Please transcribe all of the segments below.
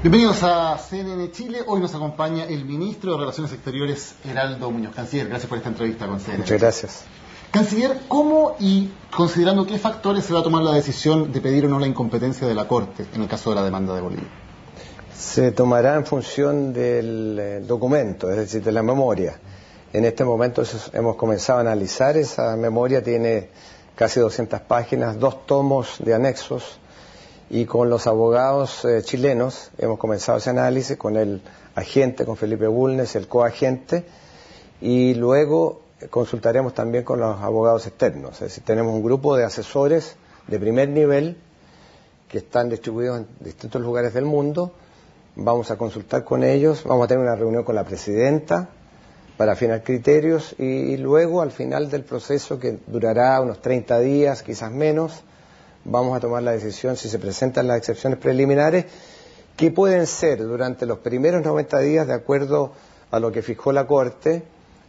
Bienvenidos a CNN Chile. Hoy nos acompaña el ministro de Relaciones Exteriores, Heraldo Muñoz. Canciller, gracias por esta entrevista con CNN. Muchas gracias. Canciller, ¿cómo y considerando qué factores se va a tomar la decisión de pedir o no la incompetencia de la Corte en el caso de la demanda de Bolivia? Se tomará en función del documento, es decir, de la memoria. En este momento hemos comenzado a analizar esa memoria, tiene casi 200 páginas, 2 tomos de anexos, y con los abogados chilenos hemos comenzado ese análisis con el agente, con Felipe Bulnes, el coagente, y luego consultaremos también con los abogados externos. Es decir, tenemos un grupo de asesores de primer nivel que están distribuidos en distintos lugares del mundo. Vamos a consultar con ellos, vamos a tener una reunión con la presidenta para afinar criterios y luego al final del proceso, que durará unos 30 días, quizás menos, vamos a tomar la decisión si se presentan las excepciones preliminares, que pueden ser durante los primeros 90 días de acuerdo a lo que fijó la Corte.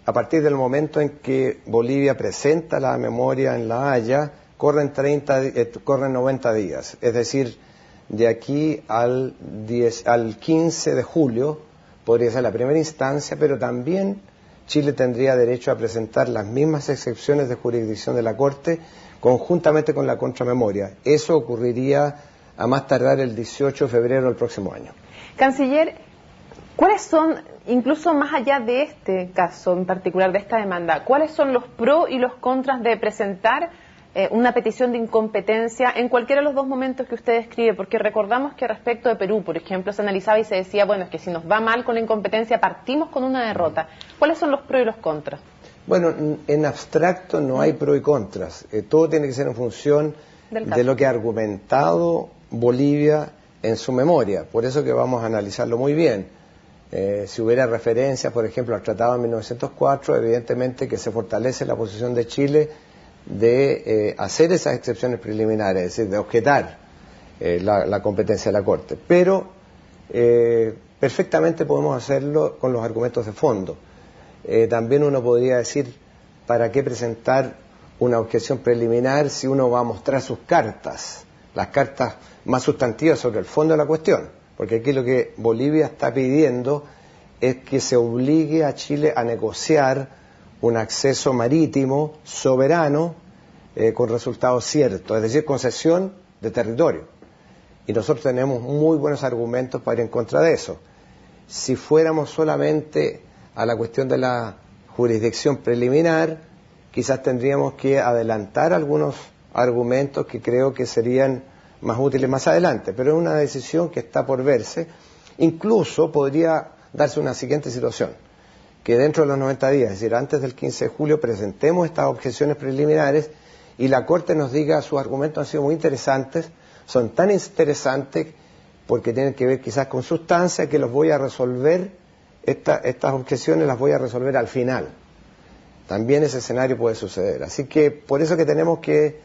A partir del momento en que Bolivia presenta la memoria en La Haya, corren 90 días, es decir, de aquí al 15 de julio podría ser la primera instancia, pero también Chile tendría derecho a presentar las mismas excepciones de jurisdicción de la Corte conjuntamente con la contramemoria. Eso ocurriría a más tardar el 18 de febrero del próximo año. Canciller, ¿cuáles son, incluso más allá de este caso en particular, de esta demanda, cuáles son los pros y los contras de presentar una petición de incompetencia en cualquiera de los dos momentos que usted describe? Porque recordamos que respecto de Perú, por ejemplo, se analizaba y se decía, bueno, es que si nos va mal con la incompetencia partimos con una derrota. ¿Cuáles son los pros y los contras? Bueno, en abstracto no hay pros y contras. Todo tiene que ser en función de lo que ha argumentado Bolivia en su memoria. Por eso que vamos a analizarlo muy bien. Si hubiera referencias, por ejemplo, al Tratado de 1904, evidentemente que se fortalece la posición de Chile de hacer esas excepciones preliminares, es decir, de objetar la competencia de la Corte. Pero perfectamente podemos hacerlo con los argumentos de fondo. También uno podría decir, ¿para qué presentar una objeción preliminar si uno va a mostrar sus cartas, las cartas más sustantivas sobre el fondo de la cuestión? Porque aquí lo que Bolivia está pidiendo es que se obligue a Chile a negociar un acceso marítimo soberano con resultados ciertos, es decir, concesión de territorio. Y nosotros tenemos muy buenos argumentos para ir en contra de eso. Si fuéramos solamente a la cuestión de la jurisdicción preliminar, quizás tendríamos que adelantar algunos argumentos que creo que serían más útiles más adelante, pero es una decisión que está por verse. Incluso podría darse una siguiente situación, que dentro de los 90 días, es decir, antes del 15 de julio, presentemos estas objeciones preliminares y la Corte nos diga sus argumentos han sido muy interesantes, son tan interesantes porque tienen que ver quizás con sustancia, que los voy a resolver, estas objeciones las voy a resolver al final. También ese escenario puede suceder. Así que por eso que tenemos que,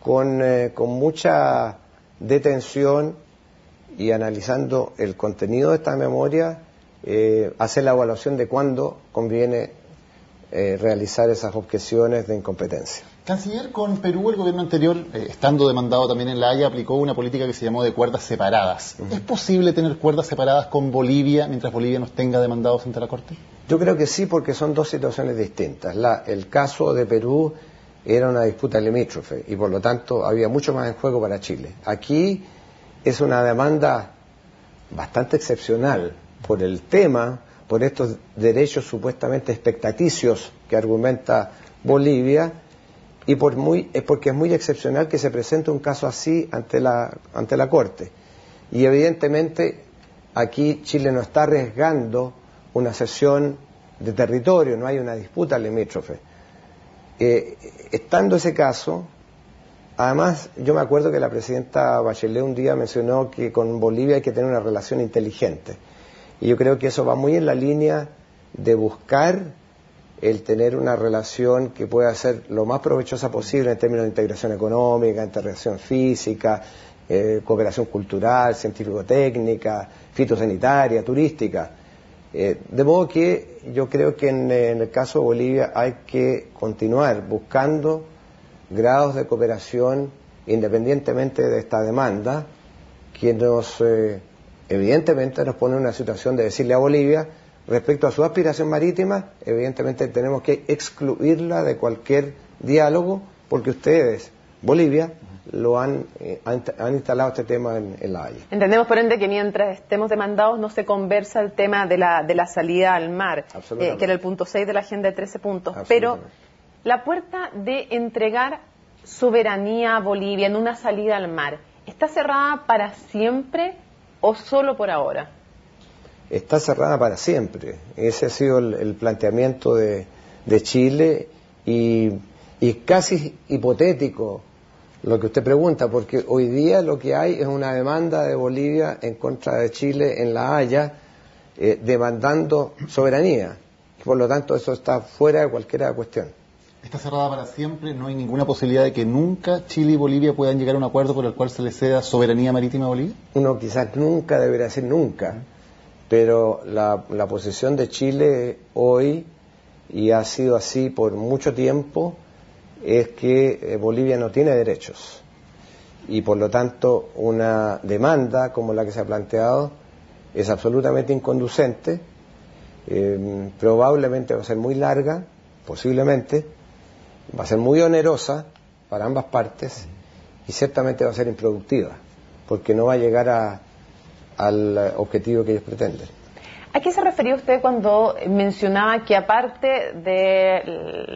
con mucha detención y analizando el contenido de esta memoria, hacer la evaluación de cuándo conviene realizar esas objeciones de incompetencia. Canciller, con Perú el gobierno anterior, estando demandado también en La Haya, aplicó una política que se llamó de cuerdas separadas. ¿Es posible tener cuerdas separadas con Bolivia mientras Bolivia nos tenga demandados ante la Corte? Yo creo que sí, porque son dos situaciones distintas. El caso de Perú era una disputa limítrofe y por lo tanto había mucho más en juego para Chile. Aquí es una demanda bastante excepcional por el tema, por estos derechos supuestamente expectaticios que argumenta Bolivia, y porque es muy excepcional que se presente un caso así ante la Corte. Y evidentemente aquí Chile no está arriesgando una cesión de territorio, no hay una disputa limítrofe. Estando ese caso, además yo me acuerdo que la presidenta Bachelet un día mencionó que con Bolivia hay que tener una relación inteligente. Y yo creo que eso va muy en la línea de buscar el tener una relación que pueda ser lo más provechosa posible en términos de integración económica, integración física, cooperación cultural, científico-técnica, fitosanitaria, turística. De modo que yo creo que en el caso de Bolivia hay que continuar buscando grados de cooperación independientemente de esta demanda que nos evidentemente nos pone en una situación de decirle a Bolivia, respecto a su aspiración marítima, evidentemente tenemos que excluirla de cualquier diálogo, porque ustedes, Bolivia, han instalado este tema en La Haya. Entendemos, por ende, que mientras estemos demandados no se conversa el tema de la salida al mar, que era el punto 6 de la agenda de 13 puntos. Pero la puerta de entregar soberanía a Bolivia en una salida al mar, ¿está cerrada para siempre o solo por ahora? Está cerrada para siempre. Ese ha sido el planteamiento de Chile y casi hipotético lo que usted pregunta, porque hoy día lo que hay es una demanda de Bolivia en contra de Chile en La Haya, demandando soberanía. Por lo tanto, eso está fuera de cualquier cuestión. Está cerrada para siempre, no hay ninguna posibilidad de que nunca Chile y Bolivia puedan llegar a un acuerdo por el cual se le ceda soberanía marítima a Bolivia. Uno quizás nunca debería decir nunca, pero la posición de Chile hoy, y ha sido así por mucho tiempo, es que Bolivia no tiene derechos, y por lo tanto una demanda como la que se ha planteado es absolutamente inconducente, probablemente va a ser muy larga, posiblemente, va a ser muy onerosa para ambas partes y ciertamente va a ser improductiva, porque no va a llegar al objetivo que ellos pretenden. ¿A qué se refería usted cuando mencionaba que aparte de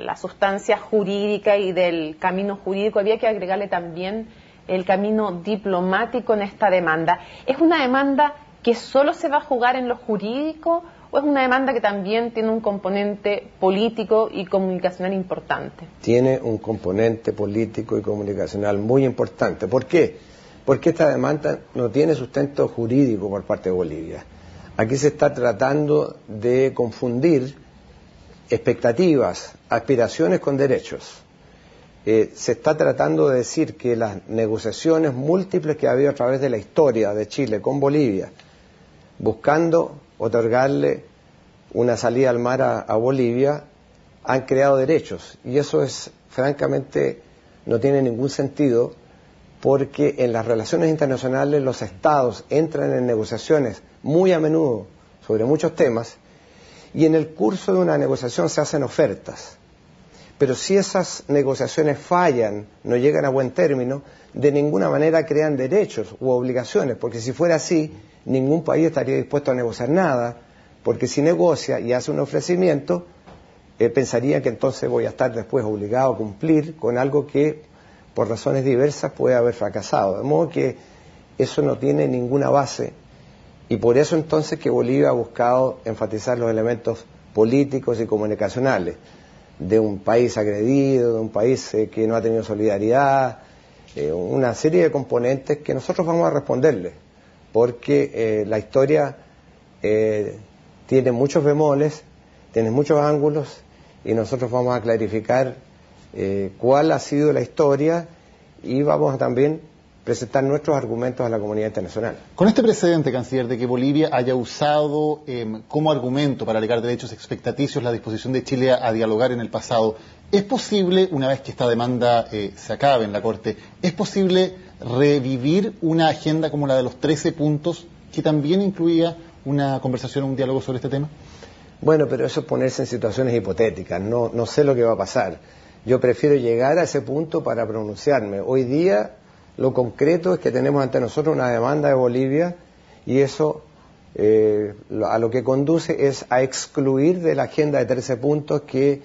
la sustancia jurídica y del camino jurídico había que agregarle también el camino diplomático en esta demanda? ¿Es una demanda que solo se va a jugar en lo jurídico o es una demanda que también tiene un componente político y comunicacional importante? Tiene un componente político y comunicacional muy importante. ¿Por qué? Porque esta demanda no tiene sustento jurídico por parte de Bolivia. Aquí se está tratando de confundir expectativas, aspiraciones con derechos. Se está tratando de decir que las negociaciones múltiples que ha habido a través de la historia de Chile con Bolivia, buscando otorgarle una salida al mar a Bolivia, han creado derechos. Y eso francamente, no tiene ningún sentido, porque en las relaciones internacionales los estados entran en negociaciones muy a menudo sobre muchos temas, y en el curso de una negociación se hacen ofertas. Pero si esas negociaciones fallan, no llegan a buen término, de ninguna manera crean derechos u obligaciones, porque si fuera así, ningún país estaría dispuesto a negociar nada, porque si negocia y hace un ofrecimiento, pensaría que entonces voy a estar después obligado a cumplir con algo que por razones diversas puede haber fracasado. De modo que eso no tiene ninguna base, y por eso entonces que Bolivia ha buscado enfatizar los elementos políticos y comunicacionales de un país agredido, de un país que no ha tenido solidaridad, una serie de componentes que nosotros vamos a responderle, porque la historia tiene muchos bemoles, tiene muchos ángulos, y nosotros vamos a clarificar cuál ha sido la historia, y vamos a también presentar nuestros argumentos a la comunidad internacional. Con este precedente, canciller, de que Bolivia haya usado como argumento para alegar derechos expectaticios la disposición de Chile a dialogar en el pasado, ¿es posible, una vez que esta demanda se acabe en la Corte, es posible revivir una agenda como la de los 13 puntos que también incluía una conversación o un diálogo sobre este tema? Bueno, pero eso es ponerse en situaciones hipotéticas, no sé lo que va a pasar. Yo prefiero llegar a ese punto para pronunciarme. Hoy día lo concreto es que tenemos ante nosotros una demanda de Bolivia, y eso a lo que conduce es a excluir de la agenda de 13 puntos que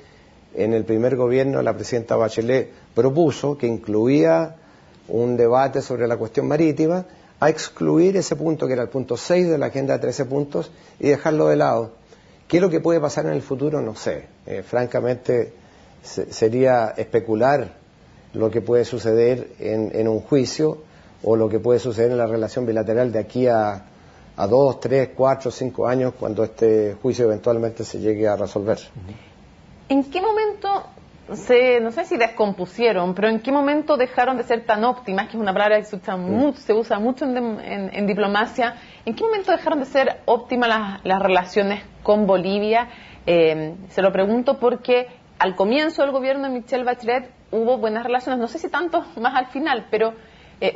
en el primer gobierno la presidenta Bachelet propuso, que incluía un debate sobre la cuestión marítima, a excluir ese punto que era el punto 6 de la agenda de 13 puntos y dejarlo de lado. ¿Qué es lo que puede pasar en el futuro? No sé. Francamente, sería especular lo que puede suceder en un juicio, o lo que puede suceder en la relación bilateral de aquí a 2, 3, 4, 5 años, cuando este juicio eventualmente se llegue a resolver. ¿En qué momento no sé si descompusieron, pero en qué momento dejaron de ser tan óptimas, que es una palabra que se usa mucho en diplomacia? ¿En qué momento dejaron de ser óptimas las relaciones con Bolivia? Se lo pregunto porque al comienzo del gobierno de Michelle Bachelet hubo buenas relaciones, no sé si tanto más al final, pero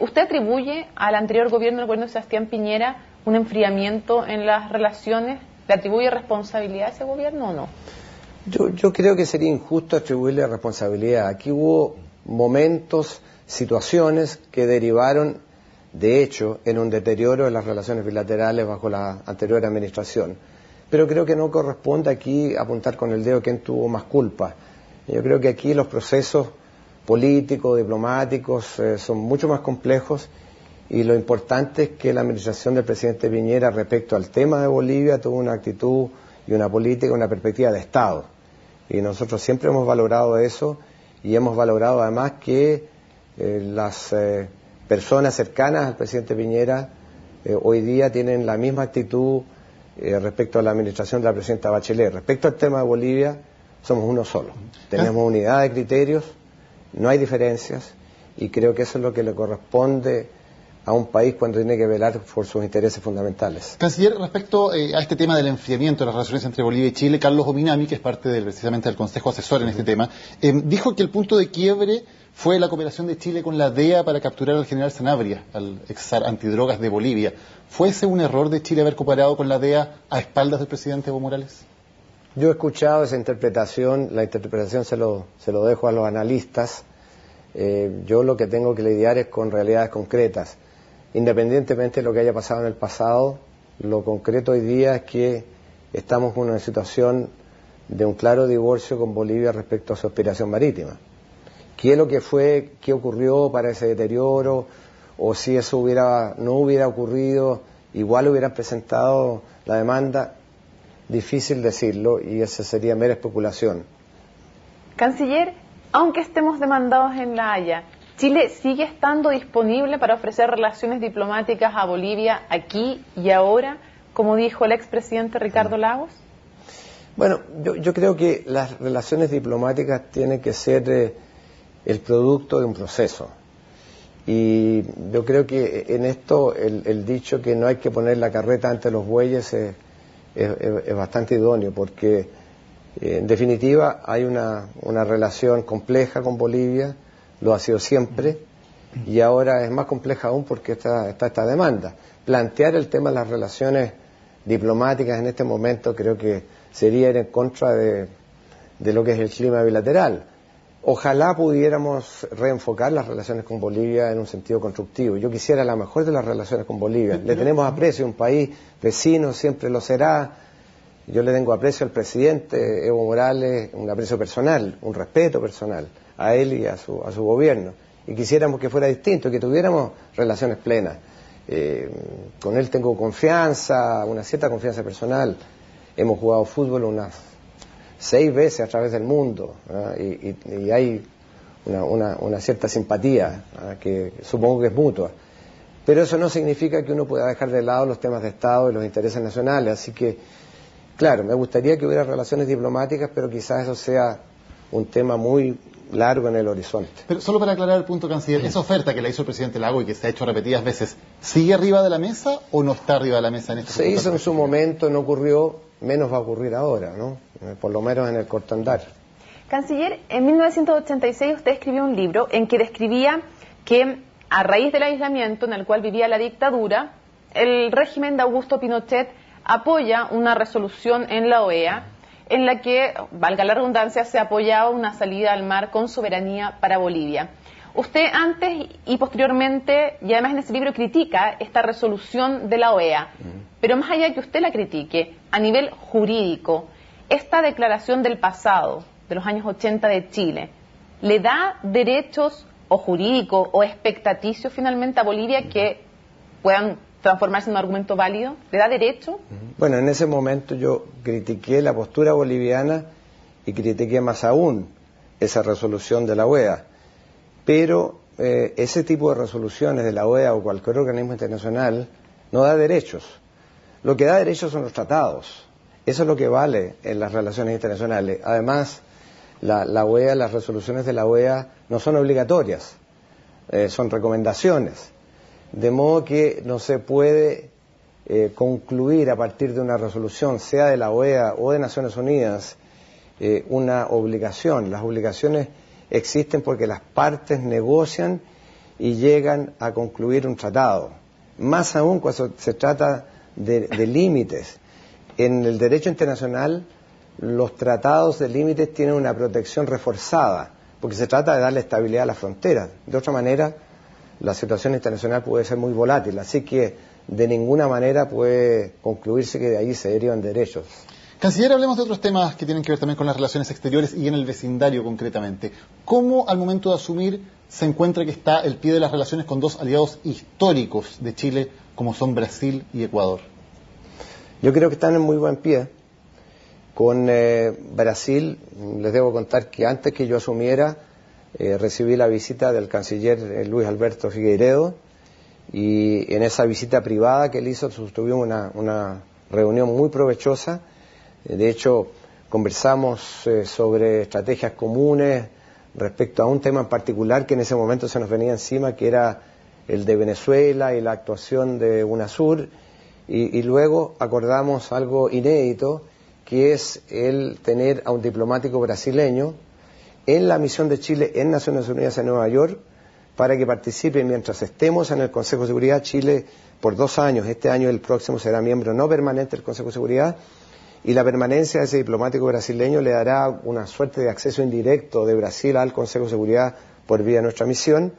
¿usted atribuye al anterior gobierno, el gobierno de Sebastián Piñera, un enfriamiento en las relaciones? ¿Le atribuye responsabilidad a ese gobierno o no? Yo creo que sería injusto atribuirle responsabilidad. Aquí hubo momentos, situaciones que derivaron, de hecho, en un deterioro de las relaciones bilaterales bajo la anterior administración. Pero creo que no corresponde aquí apuntar con el dedo quién tuvo más culpa. Yo creo que aquí los procesos políticos, diplomáticos, son mucho más complejos, y lo importante es que la administración del presidente Piñera respecto al tema de Bolivia tuvo una actitud y una política, una perspectiva de Estado. Y nosotros siempre hemos valorado eso, y hemos valorado además que las personas cercanas al presidente Piñera hoy día tienen la misma actitud respecto a la administración de la presidenta Bachelet. Respecto al tema de Bolivia, somos uno solo. Tenemos unidad de criterios, no hay diferencias, y creo que eso es lo que le corresponde a un país cuando tiene que velar por sus intereses fundamentales. Canciller, respecto a este tema del enfriamiento de las relaciones entre Bolivia y Chile, Carlos Ominami, que es parte precisamente del Consejo Asesor en este tema, dijo que el punto de quiebre fue la cooperación de Chile con la DEA para capturar al general Sanabria, al ex antidrogas de Bolivia. ¿Fue ese un error de Chile haber cooperado con la DEA a espaldas del presidente Evo Morales? Yo he escuchado esa interpretación, la interpretación se lo dejo a los analistas. Yo lo que tengo que lidiar es con realidades concretas. Independientemente de lo que haya pasado en el pasado, lo concreto hoy día es que estamos en una situación de un claro divorcio con Bolivia respecto a su aspiración marítima. ¿Qué es lo que fue, qué ocurrió para ese deterioro? O si eso no hubiera ocurrido, igual hubieran presentado la demanda. Difícil decirlo, y esa sería mera especulación. Canciller, aunque estemos demandados en La Haya, ¿Chile sigue estando disponible para ofrecer relaciones diplomáticas a Bolivia aquí y ahora, como dijo el expresidente Ricardo Lagos? Bueno, yo creo que las relaciones diplomáticas tienen que ser el producto de un proceso. Y yo creo que en esto el dicho que no hay que poner la carreta ante los bueyes es bastante idóneo, porque en definitiva hay una relación compleja con Bolivia, lo ha sido siempre, y ahora es más compleja aún porque está esta demanda. Plantear el tema de las relaciones diplomáticas en este momento creo que sería ir en contra de lo que es el clima bilateral. Ojalá pudiéramos reenfocar las relaciones con Bolivia en un sentido constructivo. Yo quisiera la mejor de las relaciones con Bolivia. Le tenemos aprecio, un país vecino, siempre lo será. Yo le tengo aprecio al presidente Evo Morales, un aprecio personal, un respeto personal a él y a su gobierno. Y quisiéramos que fuera distinto, que tuviéramos relaciones plenas. Con él tengo confianza, una cierta confianza personal. Hemos jugado fútbol unas 6 veces a través del mundo, y hay una cierta simpatía, que supongo que es mutua. Pero eso no significa que uno pueda dejar de lado los temas de Estado y los intereses nacionales. Así que, claro, me gustaría que hubiera relaciones diplomáticas, pero quizás eso sea un tema muy largo en el horizonte. Pero solo para aclarar el punto, canciller, esa oferta que le hizo el presidente Lagos y que se ha hecho repetidas veces, ¿sigue arriba de la mesa o no está arriba de la mesa en este momento? Se hizo en su momento, no ocurrió, menos va a ocurrir ahora, ¿no? Por lo menos en el corto andar. Canciller, en 1986 usted escribió un libro en que describía que a raíz del aislamiento en el cual vivía la dictadura, el régimen de Augusto Pinochet apoya una resolución en la OEA en la que, valga la redundancia, se apoyaba una salida al mar con soberanía para Bolivia. Usted antes y posteriormente, y además en ese libro, critica esta resolución de la OEA. Pero más allá de que usted la critique, a nivel jurídico, esta declaración del pasado, de los años 80 de Chile, ¿le da derechos o jurídicos o expectaticios finalmente a Bolivia que puedan transformarse en un argumento válido? ¿Le da derecho? Bueno, en ese momento yo critiqué la postura boliviana y critiqué más aún esa resolución de la OEA. Pero ese tipo de resoluciones de la OEA o cualquier organismo internacional no da derechos. Lo que da derechos son los tratados. Eso es lo que vale en las relaciones internacionales. Además, la OEA, las resoluciones de la OEA no son obligatorias, son recomendaciones. De modo que no se puede concluir a partir de una resolución, sea de la OEA o de Naciones Unidas, una obligación. Las obligaciones existen porque las partes negocian y llegan a concluir un tratado. más aún cuando se trata de límites. En el derecho internacional, los tratados de límites tienen una protección reforzada, porque se trata de darle estabilidad a las fronteras. De otra manera, la situación internacional puede ser muy volátil, así que de ninguna manera puede concluirse que de ahí se derivan derechos. Canciller, hablemos de otros temas que tienen que ver también con las relaciones exteriores y en el vecindario concretamente. ¿Cómo al momento de asumir se encuentra que está el pie de las relaciones con dos aliados históricos de Chile como son Brasil y Ecuador? Yo creo que están en muy buen pie. Con Brasil, les debo contar que antes que yo asumiera, recibí la visita del canciller Luis Alberto Figueiredo, y en esa visita privada que él hizo tuvimos una reunión muy provechosa. De hecho, conversamos sobre estrategias comunes respecto a un tema en particular que en ese momento se nos venía encima, que era el de Venezuela y la actuación de UNASUR, y luego acordamos algo inédito, que es el tener a un diplomático brasileño en la misión de Chile en Naciones Unidas en Nueva York, para que participe mientras estemos en el Consejo de Seguridad. Chile por 2 años, este año y el próximo, será miembro no permanente del Consejo de Seguridad, y la permanencia de ese diplomático brasileño le dará una suerte de acceso indirecto de Brasil al Consejo de Seguridad por vía de nuestra misión,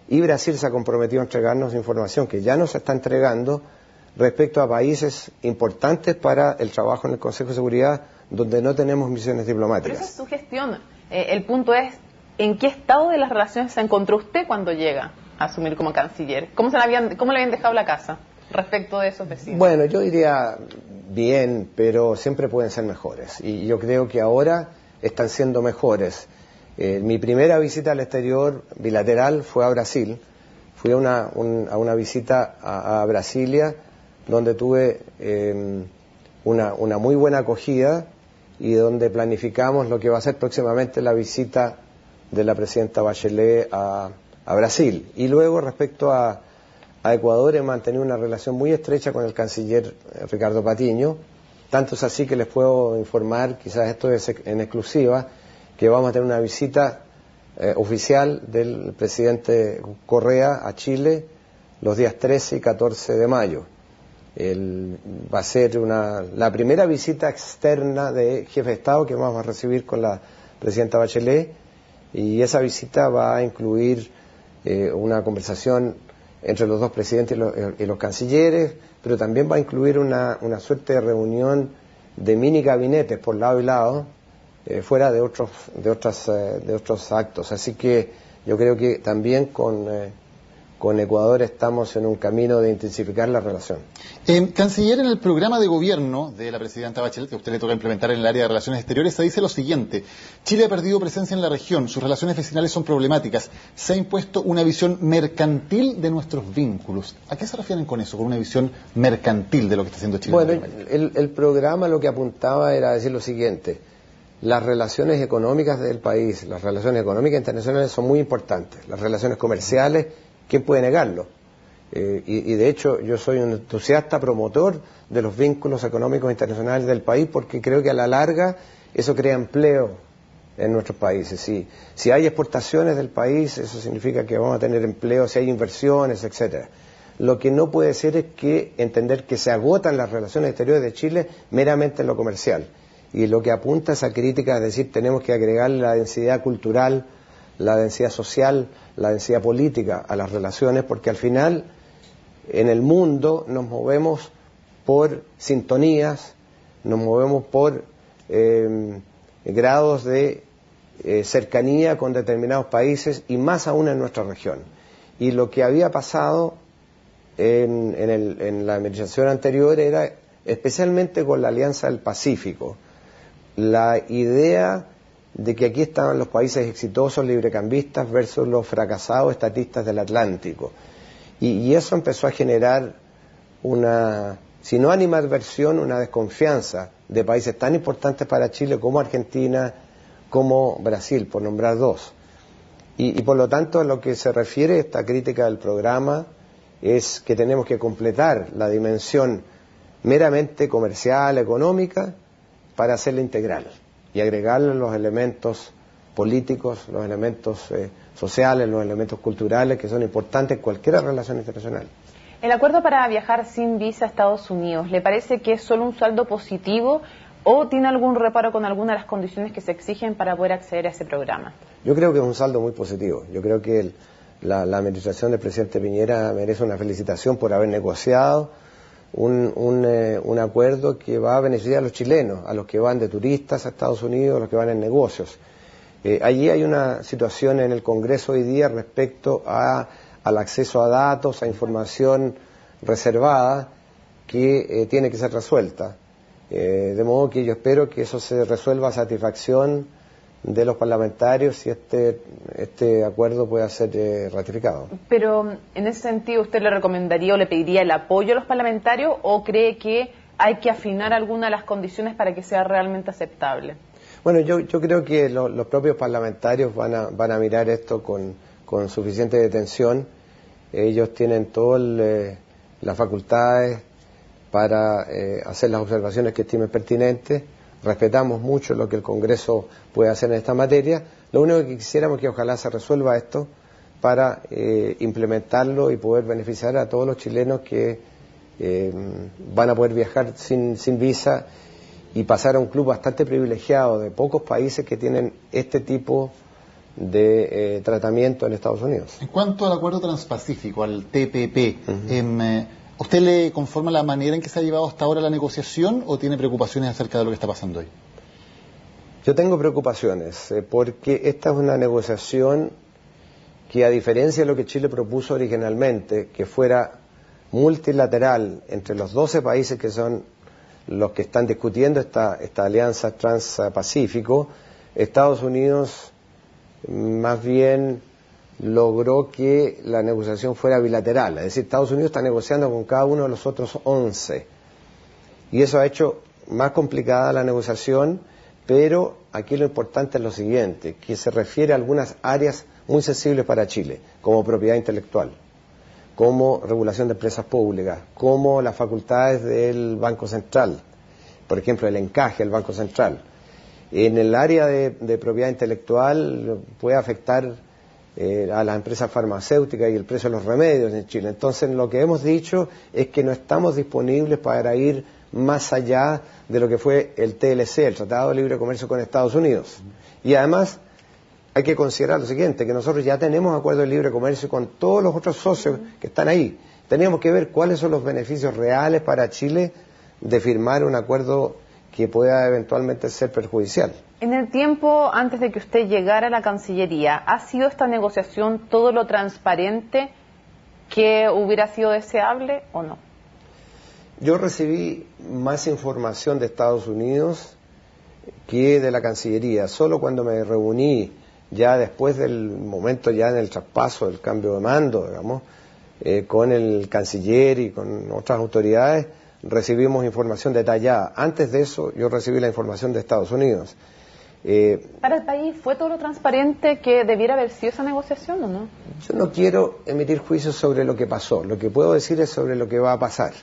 y Brasil se ha comprometido a entregarnos información que ya nos está entregando respecto a países importantes para el trabajo en el Consejo de Seguridad donde no tenemos misiones diplomáticas. Pero esa es su gestión. El punto es, ¿en qué estado de las relaciones se encontró usted cuando llega a asumir como canciller? ¿Cómo le habían dejado la casa respecto de esos vecinos? Bueno, yo diría bien, pero siempre pueden ser mejores. Y yo creo que ahora están siendo mejores. Mi primera visita al exterior bilateral fue a Brasil. Fui a una visita a Brasilia, donde tuve una muy buena acogida y donde planificamos lo que va a ser próximamente la visita de la presidenta Bachelet a Brasil. Y luego, respecto a Ecuador, he mantenido una relación muy estrecha con el canciller Ricardo Patiño. Tanto es así que les puedo informar, quizás esto es en exclusiva, que vamos a tener una visita oficial del presidente Correa a Chile los días 13 y 14 de mayo. Va a ser la primera visita externa de jefe de Estado que vamos a recibir con la presidenta Bachelet, y esa visita va a incluir una conversación entre los dos presidentes y los cancilleres, pero también va a incluir una suerte de reunión de mini gabinetes por lado y lado, fuera de otros actos. Así que yo creo que también con Ecuador estamos en un camino de intensificar la relación. Canciller, en el programa de gobierno de la presidenta Bachelet, que a usted le toca implementar en el área de relaciones exteriores, se dice lo siguiente: Chile ha perdido presencia en la región, sus relaciones vecinales son problemáticas, se ha impuesto una visión mercantil de nuestros vínculos. ¿A qué se refieren con eso, con una visión mercantil de lo que está haciendo Chile? Bueno, el programa lo que apuntaba era decir lo siguiente: las relaciones económicas del país, las relaciones económicas internacionales son muy importantes, las relaciones comerciales, ¿quién puede negarlo? Y de hecho yo soy un entusiasta promotor de los vínculos económicos internacionales del país, porque creo que a la larga eso crea empleo en nuestros países. Si hay exportaciones del país, eso significa que vamos a tener empleo, si hay inversiones, etcétera. Lo que no puede ser es que entender que se agotan las relaciones exteriores de Chile meramente en lo comercial. Y lo que apunta esa crítica es decir, tenemos que agregarle la densidad cultural, la densidad social, la densidad política a las relaciones, porque al final en el mundo nos movemos por sintonías, nos movemos por grados de cercanía con determinados países, y más aún en nuestra región. Y lo que había pasado en la administración anterior era, especialmente con la Alianza del Pacífico, la idea de que aquí estaban los países exitosos librecambistas versus los fracasados estatistas del Atlántico. Y eso empezó a generar si no animadversión, una desconfianza de países tan importantes para Chile como Argentina, como Brasil, por nombrar dos. Y por lo tanto, a lo que se refiere esta crítica del programa es que tenemos que completar la dimensión meramente comercial, económica, para hacerla integral y agregarle los elementos políticos, los elementos sociales, los elementos culturales que son importantes en cualquier relación internacional. El acuerdo para viajar sin visa a Estados Unidos, ¿le parece que es solo un saldo positivo o tiene algún reparo con alguna de las condiciones que se exigen para poder acceder a ese programa? Yo creo que es un saldo muy positivo. Yo creo que la administración del presidente Piñera merece una felicitación por haber negociado un acuerdo que va a beneficiar a los chilenos, a los que van de turistas a Estados Unidos, a los que van en negocios. Allí hay una situación en el Congreso hoy día respecto al acceso a datos, a información reservada, que tiene que ser resuelta. De modo que yo espero que eso se resuelva a satisfacción de los parlamentarios y este acuerdo pueda ser ratificado. Pero en ese sentido, ¿usted le recomendaría o le pediría el apoyo a los parlamentarios o cree que hay que afinar alguna de las condiciones para que sea realmente aceptable? Bueno, yo creo que los propios parlamentarios van a mirar esto con suficiente detención. Ellos tienen todas las facultades para hacer las observaciones que estimen pertinentes. Respetamos mucho lo que el Congreso puede hacer en esta materia. Lo único que quisiéramos es que ojalá se resuelva esto para implementarlo y poder beneficiar a todos los chilenos que van a poder viajar sin visa y pasar a un club bastante privilegiado de pocos países que tienen este tipo de tratamiento en Estados Unidos. En cuanto al acuerdo transpacífico, al TPP, ¿usted le conforma la manera en que se ha llevado hasta ahora la negociación o tiene preocupaciones acerca de lo que está pasando hoy? Yo tengo preocupaciones porque esta es una negociación que, a diferencia de lo que Chile propuso originalmente, que fuera multilateral entre los 12 países que son los que están discutiendo esta alianza transpacífico, Estados Unidos más bien logró que la negociación fuera bilateral, es decir, Estados Unidos está negociando con cada uno de los otros 11 y eso ha hecho más complicada la negociación, pero aquí lo importante es lo siguiente, que se refiere a algunas áreas muy sensibles para Chile, como propiedad intelectual, como regulación de empresas públicas, como las facultades del Banco Central, por ejemplo, el encaje del Banco Central. En el área de propiedad intelectual puede afectar a las empresas farmacéuticas y el precio de los remedios en Chile. Entonces, lo que hemos dicho es que no estamos disponibles para ir más allá de lo que fue el TLC, el Tratado de Libre Comercio con Estados Unidos. Y además, hay que considerar lo siguiente, que nosotros ya tenemos acuerdos de libre comercio con todos los otros socios que están ahí. Teníamos que ver cuáles son los beneficios reales para Chile de firmar un acuerdo que pueda eventualmente ser perjudicial. En el tiempo antes de que usted llegara a la Cancillería, ¿ha sido esta negociación todo lo transparente que hubiera sido deseable o no? Yo recibí más información de Estados Unidos que de la Cancillería. Solo cuando me reuní ya después del momento ya en el traspaso, del cambio de mando, digamos, con el canciller y con otras autoridades, recibimos información detallada. Antes de eso, yo recibí la información de Estados Unidos. ¿Para el país fue todo lo transparente que debiera haber sido esa negociación o no? Yo no quiero emitir juicios sobre lo que pasó. Lo que puedo decir es sobre lo que va a pasar.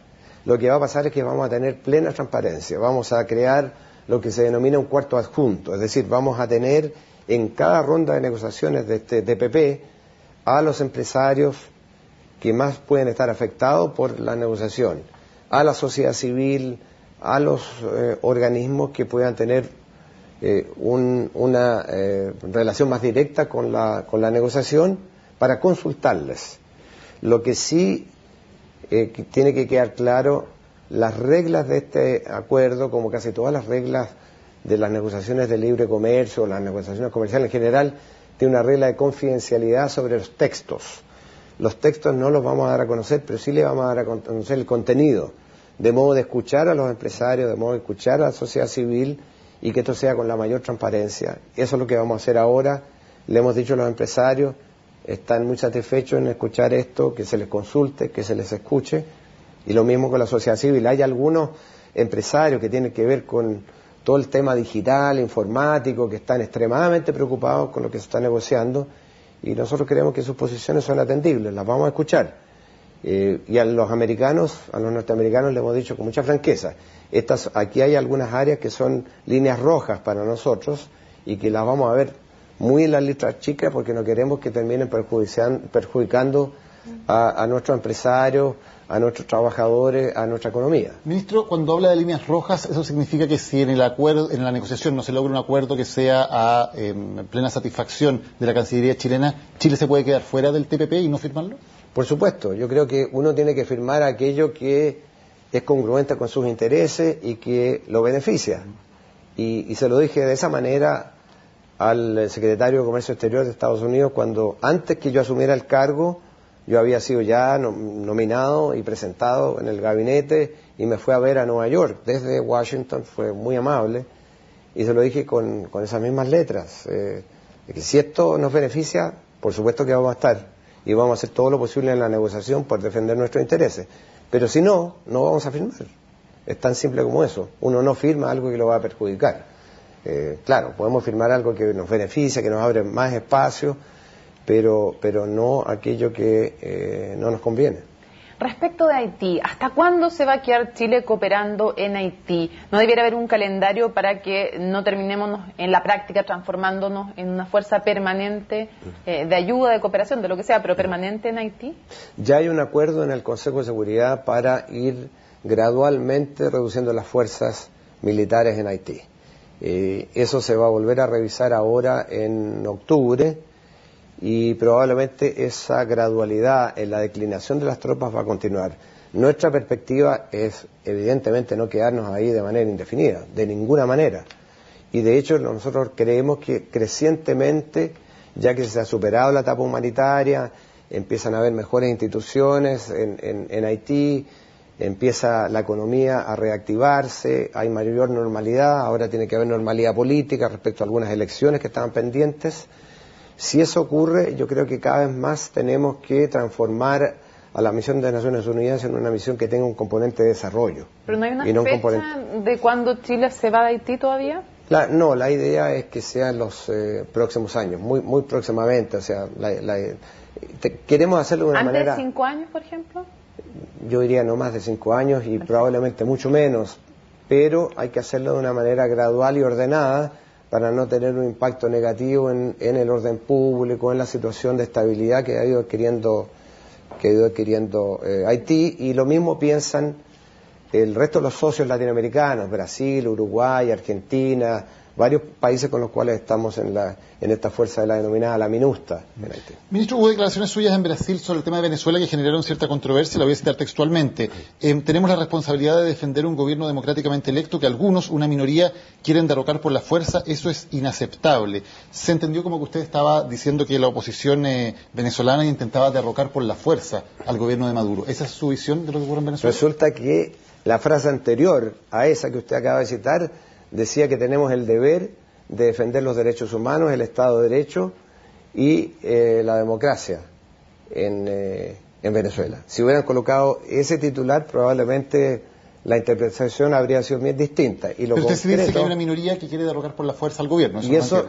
Lo que va a pasar es que vamos a tener plena transparencia. Vamos a crear lo que se denomina un cuarto adjunto. Es decir, vamos a tener en cada ronda de negociaciones de este TPP a los empresarios que más pueden estar afectados por la negociación, a la sociedad civil, a los organismos que puedan tener una relación más directa con la negociación para consultarles. Lo que sí tiene que quedar claro, las reglas de este acuerdo, como casi todas las reglas de las negociaciones de libre comercio o las negociaciones comerciales en general, tiene una regla de confidencialidad sobre los textos. Los textos no los vamos a dar a conocer, pero sí le vamos a dar a conocer el contenido, de modo de escuchar a los empresarios, de modo de escuchar a la sociedad civil y que esto sea con la mayor transparencia. Eso es lo que vamos a hacer ahora. Le hemos dicho a los empresarios, están muy satisfechos en escuchar esto, que se les consulte, que se les escuche, y lo mismo con la sociedad civil. Hay algunos empresarios que tienen que ver con todo el tema digital, informático, que están extremadamente preocupados con lo que se está negociando, y nosotros creemos que sus posiciones son atendibles, las vamos a escuchar. Y a los americanos, a los norteamericanos, le hemos dicho con mucha franqueza, aquí hay algunas áreas que son líneas rojas para nosotros y que las vamos a ver muy en las letras chicas porque no queremos que terminen perjudicando a nuestros empresarios, a nuestros trabajadores, a nuestra economía. Ministro, cuando habla de líneas rojas, ¿eso significa que si en el acuerdo, en la negociación no se logra un acuerdo que sea a plena satisfacción de la Cancillería chilena, Chile se puede quedar fuera del TPP y no firmarlo? Por supuesto, yo creo que uno tiene que firmar aquello que es congruente con sus intereses y que lo beneficia. Y se lo dije de esa manera al secretario de Comercio Exterior de Estados Unidos cuando, antes que yo asumiera el cargo, yo había sido ya nominado y presentado en el gabinete y me fue a ver a Nueva York desde Washington, fue muy amable, y se lo dije con esas mismas letras, que si esto nos beneficia, por supuesto que vamos a estar y vamos a hacer todo lo posible en la negociación por defender nuestros intereses, pero si no, no vamos a firmar. Es tan simple como eso. Uno no firma algo que lo va a perjudicar. Claro, podemos firmar algo que nos beneficia, que nos abre más espacio, pero no aquello que no nos conviene. Respecto de Haití, ¿hasta cuándo se va a quedar Chile cooperando en Haití? ¿No debiera haber un calendario para que no terminemos en la práctica transformándonos en una fuerza permanente de ayuda, de cooperación, de lo que sea, pero permanente en Haití? Ya hay un acuerdo en el Consejo de Seguridad para ir gradualmente reduciendo las fuerzas militares en Haití. Eso se va a volver a revisar ahora en octubre y probablemente esa gradualidad en la declinación de las tropas va a continuar. Nuestra perspectiva es evidentemente no quedarnos ahí de manera indefinida, de ninguna manera. Y de hecho nosotros creemos que crecientemente, ya que se ha superado la etapa humanitaria, empiezan a haber mejores instituciones en Haití, empieza la economía a reactivarse, hay mayor normalidad, ahora tiene que haber normalidad política respecto a algunas elecciones que estaban pendientes. Si eso ocurre, yo creo que cada vez más tenemos que transformar a la misión de Naciones Unidas en una misión que tenga un componente de desarrollo. ¿Pero no hay una fecha de cuándo Chile se va de Haití todavía? No, la idea es que sea en los próximos años, muy próximamente. O sea, queremos hacerlo de una manera... ¿Antes de 5 años, por ejemplo? Yo diría no más de 5 años y probablemente mucho menos, pero hay que hacerlo de una manera gradual y ordenada para no tener un impacto negativo en el orden público, en la situación de estabilidad que ha ido adquiriendo Haití, y lo mismo piensan el resto de los socios latinoamericanos, Brasil, Uruguay, Argentina, varios países con los cuales estamos en esta fuerza de la denominada la MINUSTA en Haití. Ministro, hubo declaraciones suyas en Brasil sobre el tema de Venezuela que generaron cierta controversia, la voy a citar textualmente. Tenemos la responsabilidad de defender un gobierno democráticamente electo que algunos, una minoría, quieren derrocar por la fuerza. Eso es inaceptable. Se entendió como que usted estaba diciendo que la oposición venezolana intentaba derrocar por la fuerza al gobierno de Maduro. ¿Esa es su visión de lo que ocurre en Venezuela? Resulta que la frase anterior a esa que usted acaba de citar decía que tenemos el deber de defender los derechos humanos, el Estado de Derecho y la democracia en Venezuela. Si hubieran colocado ese titular, probablemente la interpretación habría sido bien distinta. Pero usted se dice que hay una minoría que quiere derrocar por la fuerza al gobierno.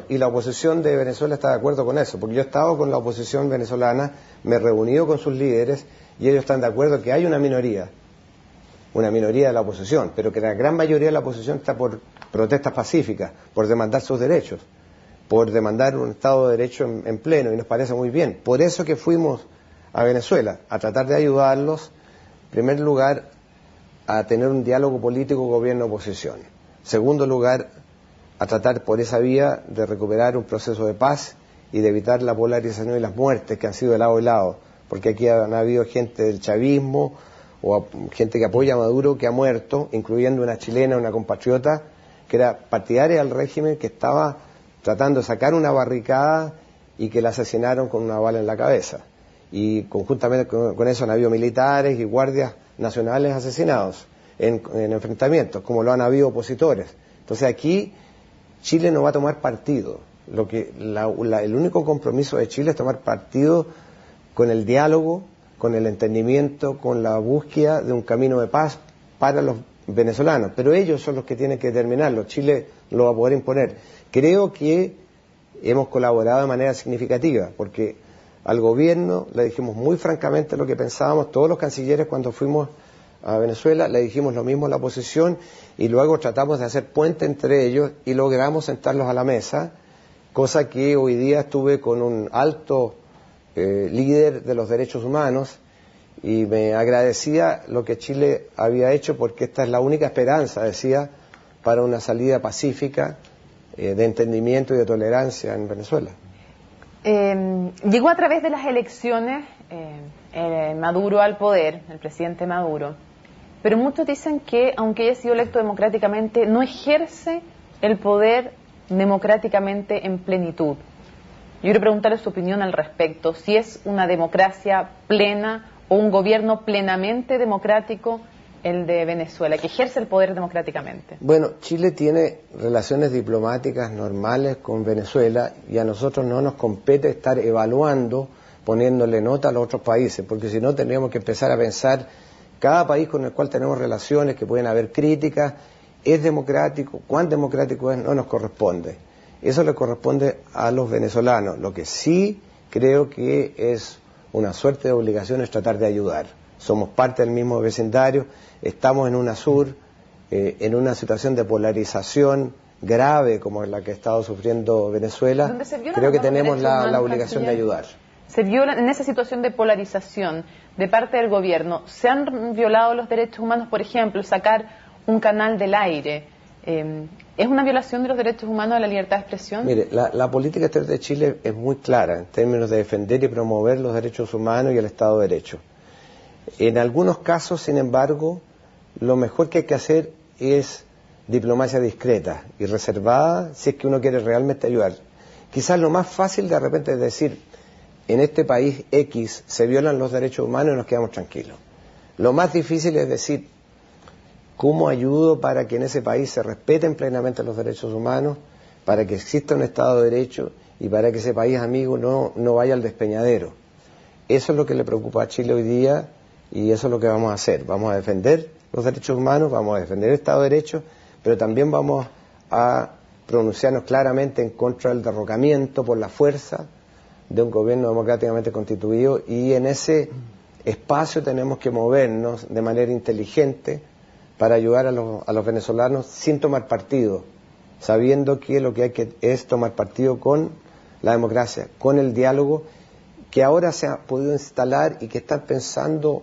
Y la oposición de Venezuela está de acuerdo con eso, porque yo he estado con la oposición venezolana, me he reunido con sus líderes y ellos están de acuerdo que hay una minoría de la oposición, pero que la gran mayoría de la oposición está por protestas pacíficas, por demandar sus derechos, por demandar un Estado de Derecho en pleno, y nos parece muy bien. Por eso que fuimos a Venezuela, a tratar de ayudarlos, en primer lugar, a tener un diálogo político gobierno-oposición. Segundo lugar, a tratar por esa vía de recuperar un proceso de paz y de evitar la polarización y las muertes que han sido de lado y lado, porque aquí han habido gente del chavismo o gente que apoya a Maduro que ha muerto, incluyendo una chilena, una compatriota, que era partidaria del régimen, que estaba tratando de sacar una barricada y que la asesinaron con una bala en la cabeza. Y conjuntamente con eso han habido militares y guardias nacionales asesinados en enfrentamientos, como lo han habido opositores. Entonces aquí Chile no va a tomar partido. El único compromiso de Chile es tomar partido con el diálogo, con el entendimiento, con la búsqueda de un camino de paz para los venezolanos, pero ellos son los que tienen que determinarlo. Chile lo va a poder imponer. Creo que hemos colaborado de manera significativa, porque al gobierno le dijimos muy francamente lo que pensábamos, todos los cancilleres cuando fuimos a Venezuela, le dijimos lo mismo a la oposición, y luego tratamos de hacer puente entre ellos y logramos sentarlos a la mesa, cosa que hoy día estuve con un alto líder de los derechos humanos, y me agradecía lo que Chile había hecho, porque esta es la única esperanza, decía, para una salida pacífica, de entendimiento y de tolerancia en Venezuela. Llegó a través de las elecciones Maduro al poder, el presidente Maduro, pero muchos dicen que, aunque haya sido electo democráticamente, no ejerce el poder democráticamente en plenitud. Yo quiero preguntarle su opinión al respecto, si es una democracia plena o un gobierno plenamente democrático el de Venezuela, que ejerce el poder democráticamente. Bueno, Chile tiene relaciones diplomáticas normales con Venezuela y a nosotros no nos compete estar evaluando, poniéndole nota a los otros países, porque si no tendríamos que empezar a pensar cada país con el cual tenemos relaciones, que pueden haber críticas, ¿es democrático? ¿Cuán democrático es? No nos corresponde. Eso le corresponde a los venezolanos. Lo que sí creo que es una suerte de obligación es tratar de ayudar. Somos parte del mismo vecindario, estamos en UNASUR, en una situación de polarización grave como la que ha estado sufriendo Venezuela. Creo que tenemos la obligación de ayudar. Se viola en esa situación de polarización de parte del gobierno. ¿Se han violado los derechos humanos, por ejemplo, sacar un canal del aire? ¿Es una violación de los derechos humanos a la libertad de expresión? Mire, la política exterior de Chile es muy clara en términos de defender y promover los derechos humanos y el Estado de Derecho. En algunos casos, sin embargo, lo mejor que hay que hacer es diplomacia discreta y reservada si es que uno quiere realmente ayudar. Quizás lo más fácil de repente es decir, en este país X se violan los derechos humanos y nos quedamos tranquilos. Lo más difícil es decir, ¿cómo ayudo para que en ese país se respeten plenamente los derechos humanos, para que exista un Estado de Derecho y para que ese país amigo no vaya al despeñadero? Eso es lo que le preocupa a Chile hoy día y eso es lo que vamos a hacer. Vamos a defender los derechos humanos, vamos a defender el Estado de Derecho, pero también vamos a pronunciarnos claramente en contra del derrocamiento por la fuerza de un gobierno democráticamente constituido, y en ese espacio tenemos que movernos de manera inteligente para ayudar a los venezolanos sin tomar partido, sabiendo que lo que hay que es tomar partido con la democracia, con el diálogo que ahora se ha podido instalar y que están pensando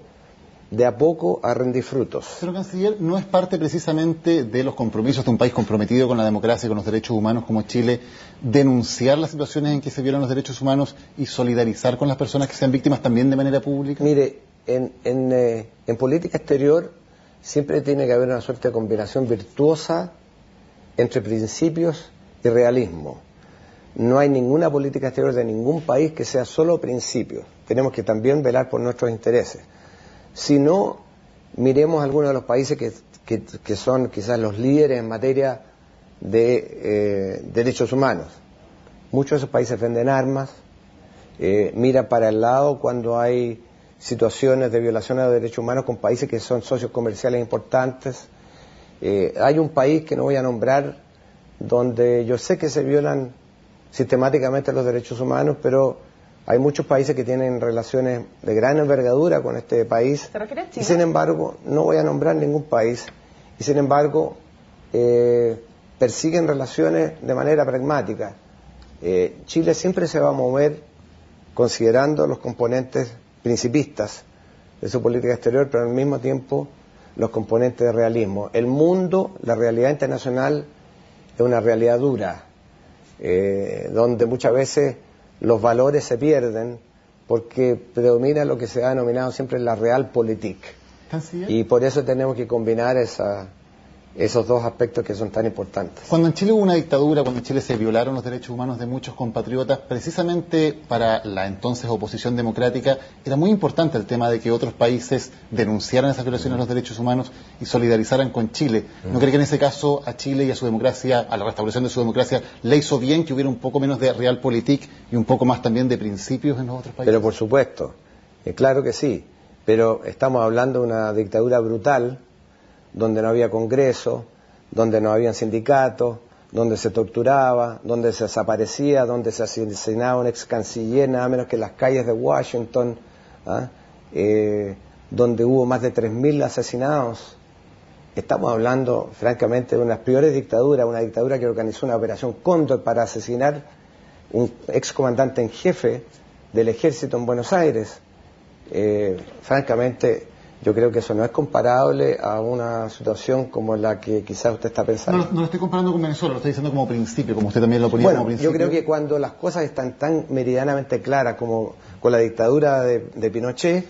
de a poco a rendir frutos. Señor Canciller, ¿no es parte precisamente de los compromisos de un país comprometido con la democracia y con los derechos humanos como Chile denunciar las situaciones en que se violan los derechos humanos y solidarizar con las personas que sean víctimas también de manera pública? Mire, en política exterior siempre tiene que haber una suerte de combinación virtuosa entre principios y realismo. No hay ninguna política exterior de ningún país que sea solo principios. Tenemos que también velar por nuestros intereses. Si no, miremos algunos de los países que son quizás los líderes en materia de derechos humanos. Muchos de esos países venden armas, miran para el lado cuando hay situaciones de violación a los derechos humanos con países que son socios comerciales importantes. Hay un país que no voy a nombrar donde yo sé que se violan sistemáticamente los derechos humanos, pero hay muchos países que tienen relaciones de gran envergadura con este país. ¿Se refiere a China? Y sin embargo, no voy a nombrar ningún país, y sin embargo persiguen relaciones de manera pragmática. Chile siempre se va a mover considerando los componentes principistas de su política exterior, pero al mismo tiempo los componentes de realismo. El mundo, la realidad internacional, es una realidad dura, donde muchas veces los valores se pierden porque predomina lo que se ha denominado siempre la realpolitik. Y por eso tenemos que combinar esos dos aspectos que son tan importantes. Cuando en Chile hubo una dictadura, cuando en Chile se violaron los derechos humanos de muchos compatriotas, precisamente para la entonces oposición democrática era muy importante el tema de que otros países denunciaran esas violaciones a los derechos humanos y solidarizaran con Chile. ¿No cree que en ese caso a Chile y a su democracia, a la restauración de su democracia, le hizo bien que hubiera un poco menos de realpolitik y un poco más también de principios en los otros países? Pero por supuesto, claro que sí, pero estamos hablando de una dictadura brutal, donde no había congreso, donde no habían sindicatos, donde se torturaba, donde se desaparecía, donde se asesinaba un ex canciller nada menos que en las calles de Washington, donde hubo más de 3.000 asesinados. Estamos hablando, francamente, de unas peores dictaduras, una dictadura que organizó una operación Cóndor para asesinar un ex comandante en jefe del ejército en Buenos Aires. francamente, yo creo que eso no es comparable a una situación como la que quizás usted está pensando. No lo estoy comparando con Venezuela, lo estoy diciendo como principio, como usted también lo ponía como principio. Yo creo que cuando las cosas están tan meridianamente claras como con la dictadura de Pinochet,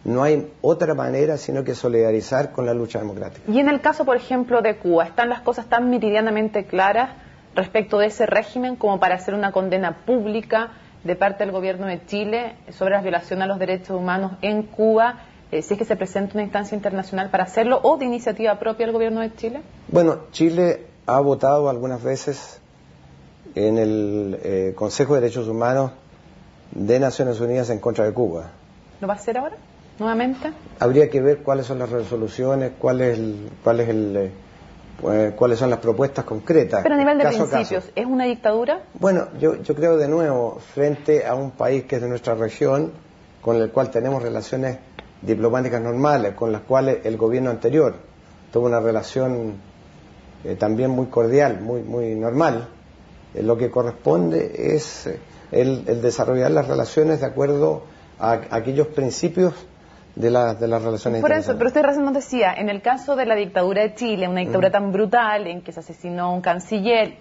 no hay otra manera sino que solidarizar con la lucha democrática. Y en el caso, por ejemplo, de Cuba, ¿están las cosas tan meridianamente claras respecto de ese régimen como para hacer una condena pública de parte del gobierno de Chile sobre la violación a los derechos humanos en Cuba, si es que se presenta una instancia internacional para hacerlo, o de iniciativa propia del gobierno de Chile? Bueno, Chile ha votado algunas veces en el Consejo de Derechos Humanos de Naciones Unidas en contra de Cuba. ¿Lo va a hacer ahora, nuevamente? Habría que ver cuáles son las resoluciones, cuáles son las propuestas concretas. Pero a nivel de principios, ¿es una dictadura? Bueno, yo creo de nuevo, frente a un país que es de nuestra región, con el cual tenemos relaciones diplomáticas normales, con las cuales el gobierno anterior tuvo una relación también muy cordial, muy normal, lo que corresponde es el desarrollar las relaciones de acuerdo a aquellos principios de las relaciones Por internacionales. eso, pero usted recién nos decía, en el caso de la dictadura de Chile, una dictadura tan brutal en que se asesinó un canciller,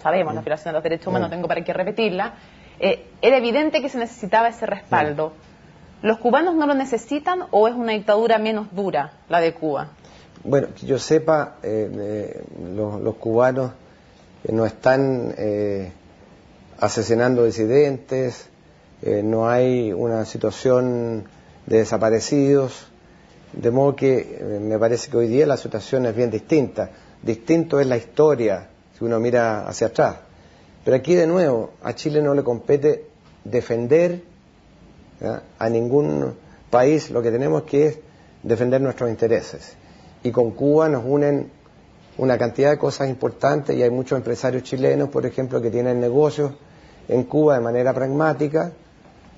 sabemos la violación de los derechos humanos, no tengo para qué repetirla, era evidente que se necesitaba ese respaldo. ¿Los cubanos no lo necesitan o es una dictadura menos dura, la de Cuba? Bueno, que yo sepa, los cubanos no están asesinando disidentes, no hay una situación de desaparecidos, de modo que me parece que hoy día la situación es bien distinta. Distinto es la historia, si uno mira hacia atrás. Pero aquí de nuevo, a Chile no le compete defender, ¿ya?, a ningún país, lo que tenemos que es defender nuestros intereses. Y con Cuba nos unen una cantidad de cosas importantes y hay muchos empresarios chilenos, por ejemplo, que tienen negocios en Cuba de manera pragmática.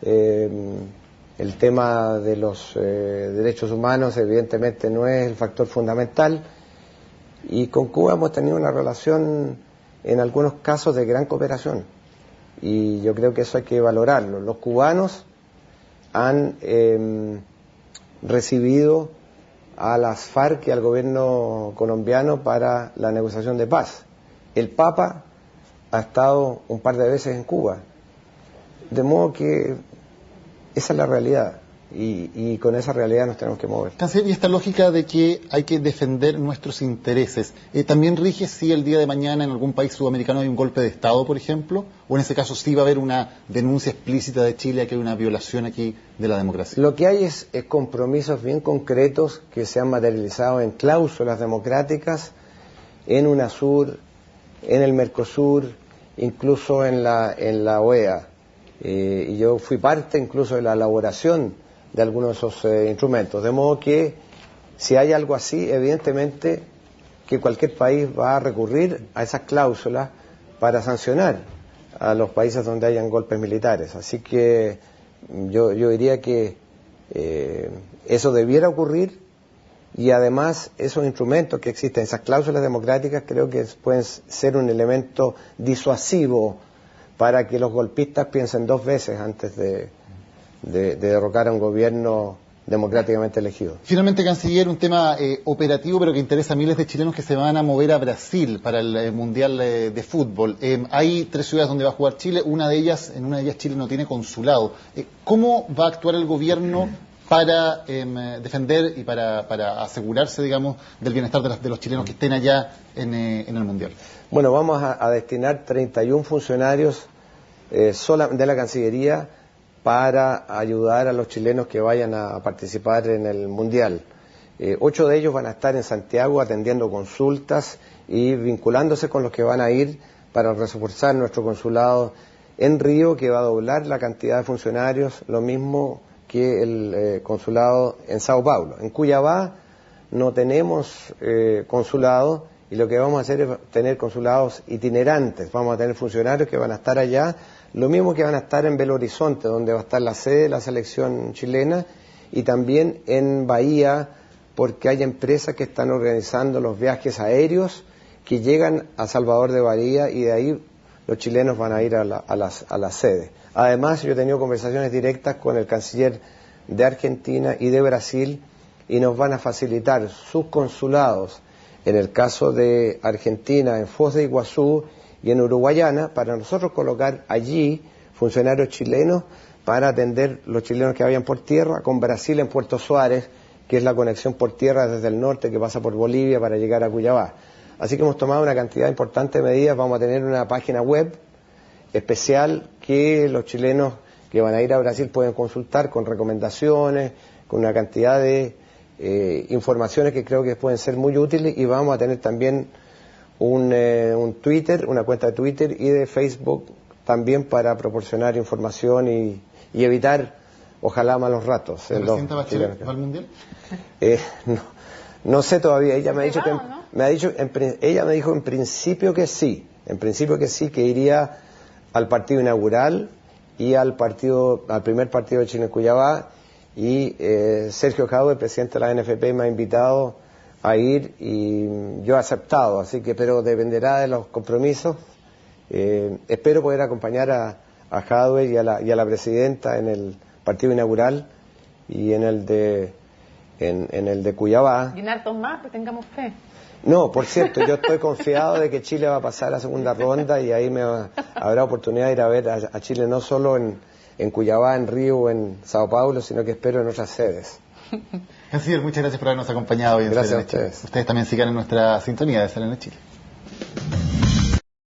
El tema de los derechos humanos evidentemente no es el factor fundamental y con Cuba hemos tenido una relación en algunos casos de gran cooperación y yo creo que eso hay que valorarlo. Los cubanos han recibido a las FARC y al gobierno colombiano para la negociación de paz. El Papa ha estado un par de veces en Cuba, de modo que esa es la realidad y con esa realidad nos tenemos que mover. Canciller, y esta lógica de que hay que defender nuestros intereses, ¿también rige si el día de mañana en algún país sudamericano hay un golpe de Estado, por ejemplo? ¿O en ese caso sí va a haber una denuncia explícita de Chile a que hay una violación aquí de la democracia? Lo que hay es compromisos bien concretos que se han materializado en cláusulas democráticas en UNASUR, en el Mercosur, incluso en la OEA. Y yo fui parte incluso de la elaboración de algunos de esos instrumentos, de modo que si hay algo así, evidentemente que cualquier país va a recurrir a esas cláusulas para sancionar a los países donde hayan golpes militares. Así que yo diría que eso debiera ocurrir y además esos instrumentos que existen, esas cláusulas democráticas, creo que pueden ser un elemento disuasivo para que los golpistas piensen dos veces antes de derrocar a un gobierno democráticamente elegido. Finalmente, Canciller, un tema operativo, pero que interesa a miles de chilenos que se van a mover a Brasil para el Mundial de Fútbol. Hay 3 ciudades donde va a jugar Chile, en una de ellas Chile no tiene consulado. ¿Cómo va a actuar el gobierno para defender y para asegurarse, digamos, del bienestar de los chilenos que estén allá en el Mundial? Bueno, vamos a destinar 31 funcionarios de la Cancillería para ayudar a los chilenos que vayan a participar en el Mundial. 8 de ellos van a estar en Santiago atendiendo consultas y vinculándose con los que van a ir para reforzar nuestro consulado en Río, que va a doblar la cantidad de funcionarios, lo mismo que el consulado en Sao Paulo. En Cuiabá no tenemos consulado y lo que vamos a hacer es tener consulados itinerantes. Vamos a tener funcionarios que van a estar allá, lo mismo que van a estar en Belo Horizonte, donde va a estar la sede de la selección chilena, y también en Bahía, porque hay empresas que están organizando los viajes aéreos que llegan a Salvador de Bahía y de ahí los chilenos van a ir a la sede. Además, yo he tenido conversaciones directas con el canciller de Argentina y de Brasil, y nos van a facilitar sus consulados, en el caso de Argentina, en Foz de Iguazú y en Uruguayana, para nosotros colocar allí funcionarios chilenos para atender los chilenos que vayan por tierra, con Brasil en Puerto Suárez, que es la conexión por tierra desde el norte que pasa por Bolivia para llegar a Cuiabá. Así que hemos tomado una cantidad importante de medidas. Vamos a tener una página web especial que los chilenos que van a ir a Brasil pueden consultar, con recomendaciones, con una cantidad de informaciones que creo que pueden ser muy útiles, y vamos a tener también un Twitter, una cuenta de Twitter y de Facebook también para proporcionar información y evitar, ojalá, malos ratos. ¿La presidenta Bachelet va al Mundial? No sé todavía. Ella me ha dicho ella me dijo en principio que sí, que iría al partido inaugural y al primer partido de Chile en Cuiabá, y Sergio Jadue, el presidente de la NFP, me ha invitado a ir y yo he aceptado, así que, pero dependerá de los compromisos. Espero poder acompañar a Jadue y a la presidenta en el partido inaugural y en el de Cuiabá. Y en hartos más, pues tengamos fe. No, por cierto, yo estoy confiado de que Chile va a pasar a la segunda ronda, y ahí habrá oportunidad de ir a ver a Chile no solo en Cuiabá, en Río o en Sao Paulo, sino que espero en otras sedes. Canciller, muchas gracias por habernos acompañado hoy en Gracias Serena a ustedes. Chile. Ustedes también sigan en nuestra sintonía de Serena Chile.